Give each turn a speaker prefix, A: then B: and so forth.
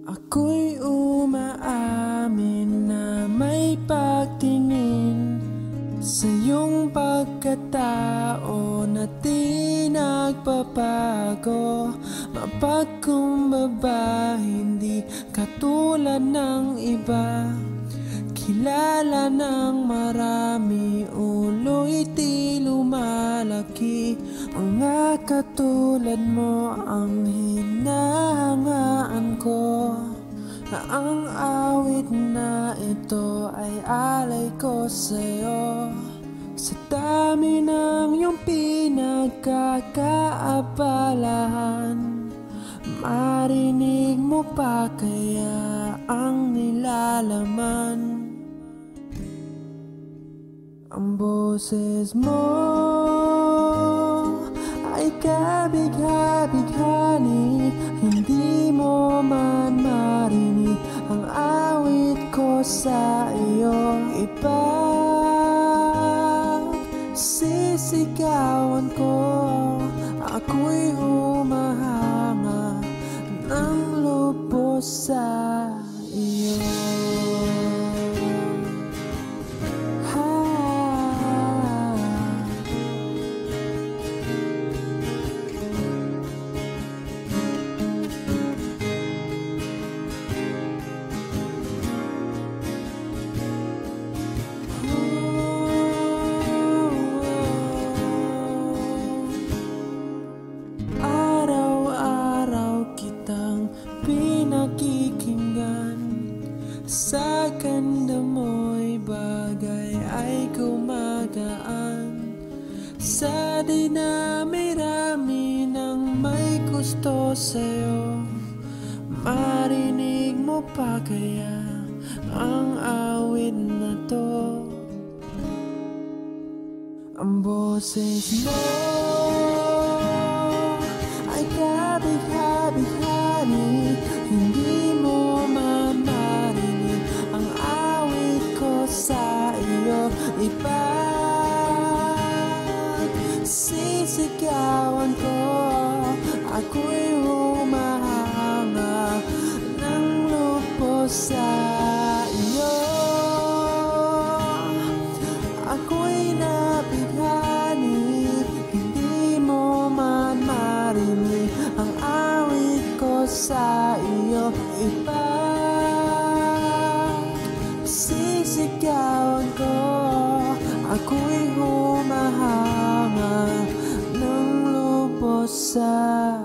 A: Ako'y umaamin na may pagtingin sa iyong pagkatao na di nagbabago. Mapagkumbaba, hindi katulad ng iba. Kilala ng marami, ulo'y di lumalaki. Mga katulad mo ang hinahangaan ko, na ang awit na ito ay alay ko sa'yo. Sa dami ng iyong pinagkakaabalahan, marinig mo pa kaya ang nilalaman? Ang boses mo ay kabig-bighani, hindi mo man marinig ang awit ko sa iyong ipagsisigawan ko. Ako'y humahanga ng lubos sa iyo. Pinakikinggan sa ganda mo'y bagay ay gumagaan. Sa dinami-rami ng may gusto sa'yo, marinig mo pa kaya ang awit na to? Ang boses mo ay kabig-bighani, hindi mo man marinig ang awit ko sa iyo. Ipagsisigawan ko, ako'y humahanga ng lubos sa iyo. Ako'y nabighani, hindi mo man marinig ang awit ko sa iyo. Ipagsisigawan ko, ako'y humahanga ng lubos sa